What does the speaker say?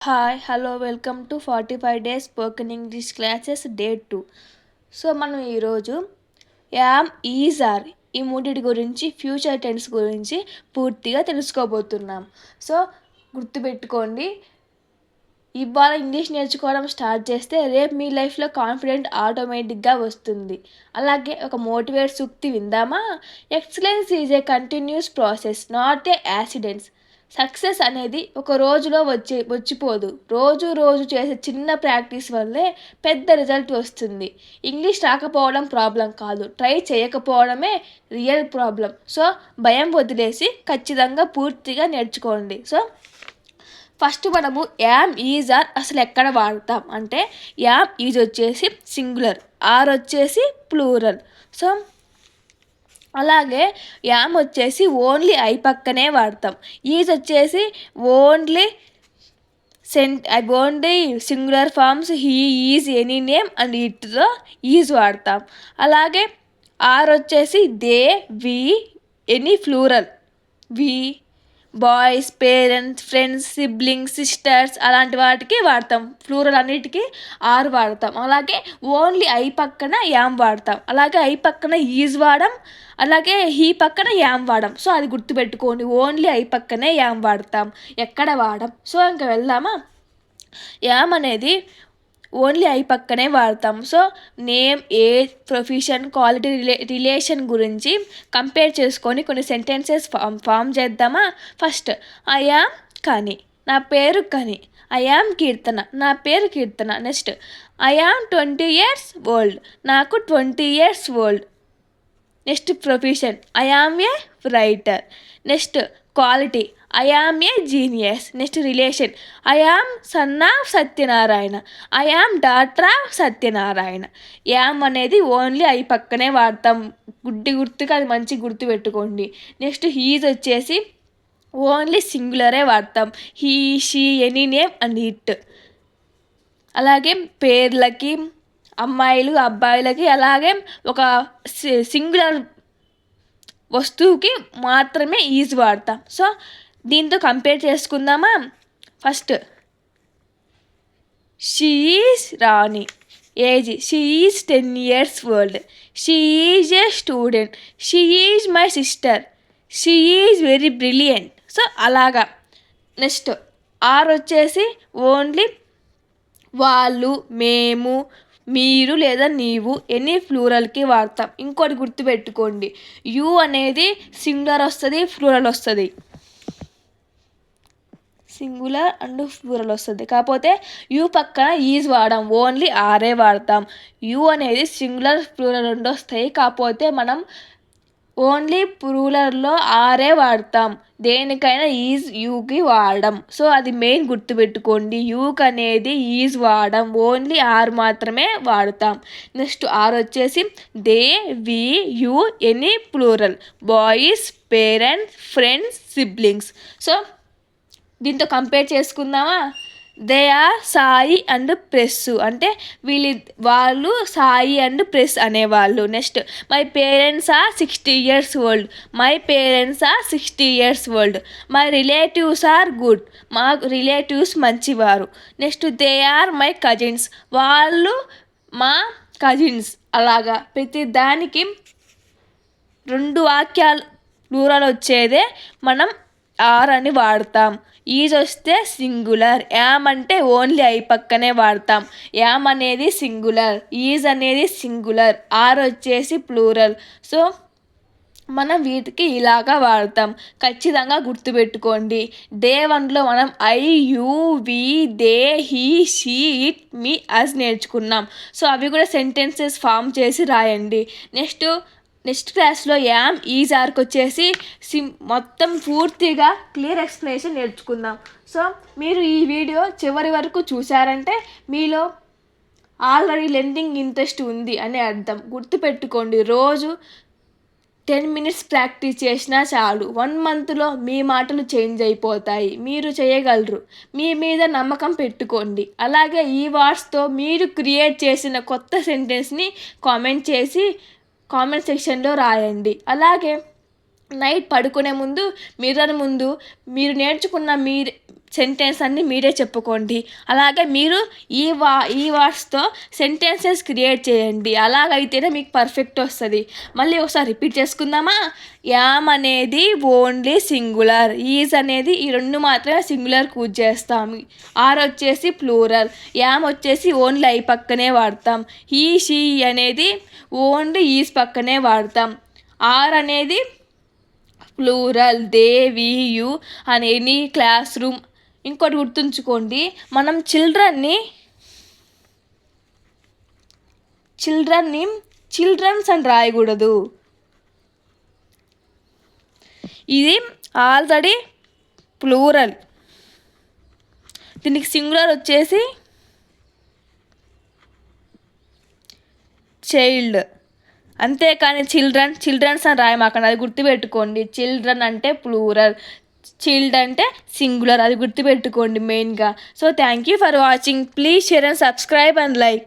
Hi hello welcome to 45 days spoken English classes day 2. So మనం ఈరోజు yam is are ఈ మూడిటి గురించి future tense గురించి పూర్తిగా తెలుసుకోబోతున్నాం. సో గుర్తుపెట్టుకోండి, ఇవాళ ఇంగ్లీష్ నేర్చుకోవడం స్టార్ట్ చేస్తే రేపు మీ లైఫ్లో కాన్ఫిడెంట్ ఆటోమేటిక్గా వస్తుంది. అలాగే ఒక మోటివేట్ సూక్తి విందామా? Excellence is a continuous process, not a accidents. Success అనేది ఒక రోజులో వచ్చిపోదు. రోజు రోజు చేసే చిన్న ప్రాక్టీస్ వల్లే పెద్ద రిజల్ట్ వస్తుంది. ఇంగ్లీష్ రాకపోవడం ప్రాబ్లం కాదు, ట్రై చేయకపోవడమే రియల్ ప్రాబ్లం. సో భయం వదిలేసి ఖచ్చితంగా పూర్తిగా నేర్చుకోండి. సో ఫస్ట్ మనము యామ్ ఈజ్ ఆర్ అసలు ఎక్కడ వాడతాం అంటే, యామ్ ఈజ్ వచ్చేసి సింగులర్, ఆర్ వచ్చేసి ప్లూరల్. సో అలాగే యామ్ వచ్చేసి ఓన్లీ ఐ పక్కనే వాడతాం. ఈజ్ వచ్చేసి only only singular forms he, is, any name and ఇట్తో ఈజ్ వాడతాం. అలాగే ఆర్ వచ్చేసి they, we, any plural, we, boys, parents, friends, siblings, sisters అలాంటి వాటికి వాడతాం. ఫ్లూరల్ అన్నిటికీ ఆర్ వాడతాం. అలాగే ఓన్లీ ఐ పక్కన యామ్ వాడతాం. అలాగే ఐ పక్కన ఈజ్ వాడడం, అలాగే హీ పక్కన యామ్ వాడడం. సో అది గుర్తుపెట్టుకోండి, ఓన్లీ ఐ పక్కనే యామ్ వాడతాం, ఎక్కడ వాడడం. సో ఇంకా వెళ్దామా? యామ్ అనేది ఓన్లీ ఐ పక్కనే వాడతాం. So name, age, profession, quality, relation గురించి కంపేర్ చేసుకొని కొన్ని సెంటెన్సెస్ ఫామ్ చేద్దామా? ఫస్ట్ ఐ యామ్ కని, నా పేరు కని. ఐ యామ్ కీర్తన, నా పేరు Keerthana. Next I am 20 years old, నాకు 20 years old. Next profession I am a writer. Next quality I am a genius. Next relation I am son of Satyanarayana, I am daughter of Satyanarayana. Am అనేది only I పక్కనే వాడతాం, గుర్తుగా అది మంచి గుర్తు పెట్టుకోండి. Next he's వచ్చేసి ఓన్లీ సింగులరే వాడతాం, he, she, any name and it. అలాగే పేర్లకి, అమ్మాయిలు అబ్బాయిలకి, అలాగే ఒక సింగులర్ వస్తువుకి మాత్రమే ఈజ్ వాడతాం. సో దీంతో కంపేర్ చేసుకుందామా? First she is Rani, age she is 10 years old, she is a student, she is my sister, she is very brilliant. So అలాగా. నెక్స్ట్ ఆర్ వచ్చేసి ఓన్లీ వాళ్ళు, మేము, మీరు లేదా నీవు ఎనీ ఫ్లూరల్కి వాడతాం. ఇంకోటి గుర్తుపెట్టుకోండి, యూ అనేది సింగులర్ వస్తుంది, ఫ్లూరల్ వస్తుంది, సింగులర్ అండ్ ఫ్లూరల్ వస్తుంది. కాకపోతే యూ పక్కన ఈజ్ వాడాం, ఓన్లీ ఆరే వాడతాం. యూ అనేది సింగులర్, ఫ్లూరల్ రెండు వస్తాయి, కాకపోతే మనం ఓన్లీ ప్లూరల్లో ఆరే వాడతాం. దేనికైనా ఈజ్ యూకి వాడడం. సో అది మెయిన్ గుర్తుపెట్టుకోండి, యూకి అనేది ఈజ్ వాడడం, ఓన్లీ ఆర్ మాత్రమే వాడతాం. నెక్స్ట్ ఆర్ వచ్చేసి they, we, you, any plural, boys, parents, friends, siblings. So దీంతో కంపేర్ చేసుకుందామా? They are Sai and press, అంటే వాళ్ళు సాయి అండ్ ప్రెస్ అనేవాళ్ళు. Next my parents are 60 years old, my parents are 60 years old. My relatives are good, మా relatives మంచివారు. Next they are my cousins, వాళ్ళు మా cousins. అలాగా ప్రతి దానికి రెండు వాక్యాలు ప్లూరల్ వచ్చేదే మనం ఆర్ అని వాడతాం. ఈజ్ వస్తే సింగులర్, యామ్ అంటే ఓన్లీ ఐ పక్కనే వాడతాం. యామ్ అనేది సింగులర్, ఈజ్ అనేది సింగులర్, ఆర్ వచ్చేసి ప్లూరల్. సో మనం వీటికి ఇలాగా వాడతాం. ఖచ్చితంగా గుర్తుపెట్టుకోండి. డే 1లో మనం I, you, we, they, he, she, it, me, us నేర్చుకున్నాం. సో అవి కూడా సెంటెన్సెస్ ఫామ్ చేసి రాయండి. నెక్స్ట్ క్లాస్లో యామ్ ఈజ్ ఆర్కి వచ్చేసి మొత్తం పూర్తిగా క్లియర్ ఎక్స్ప్లెనేషన్ నేర్చుకుందాం. సో మీరు ఈ వీడియో చివరి వరకు చూసారంటే మీలో ఆల్రెడీ లెర్నింగ్ ఇంట్రెస్ట్ ఉంది అని అర్థం. గుర్తుపెట్టుకోండి, రోజు 10 minutes ప్రాక్టీస్ చేసినా చాలు, 1 monthలో మీ మాటలు చేంజ్ అయిపోతాయి. మీరు చేయగలరు, మీ మీద నమ్మకం పెట్టుకోండి. అలాగే ఈ వర్డ్స్తో మీరు క్రియేట్ చేసిన కొత్త సెంటెన్స్ని కామెంట్ సెక్షన్లో రాయండి. అలాగే నైట్ పడుకునే ముందు మిర్రర్ ముందు మీరు నేర్చుకున్న సెంటెన్స్ అన్నీ మీరే చెప్పుకోండి. అలాగే మీరు ఈ వర్డ్స్తో సెంటెన్సెస్ క్రియేట్ చేయండి. అలాగైతేనే మీకు పర్ఫెక్ట్ వస్తుంది. మళ్ళీ ఒకసారి రిపీట్ చేసుకుందామా? యామ్ అనేది ఓన్లీ సింగులర్, ఈజ్ అనేది ఈ రెండు మాత్రమే సింగులర్ యూజ్ చేస్తాం. ఆర్ వచ్చేసి ప్లూరల్, యామ్ వచ్చేసి ఓన్లీ ఐ పక్కనే వాడతాం. హీ షీ అనేది ఓన్లీ ఈజ్ పక్కనే వాడతాం. ఆర్ అనేది plural, they we you and any classroom. ఇంకోటి గుర్తుంచుకోండి, మనం చిల్డ్రన్ని చిల్డ్రన్స్ అని రాయకూడదు. ఇది ఆల్రెడీ ప్లూరల్, దీనికి సింగులర్ వచ్చేసి చైల్డ్. అంతేకాని చిల్డ్రన్స్ అని రాయమాకండి, అది గుర్తుపెట్టుకోండి. చిల్డ్రన్ అంటే ప్లూరల్, చైల్డ్ అంటే సింగులర్, అది గుర్తుపెట్టుకోండి మెయిన్గా. So thank you for watching. Please share and subscribe and like.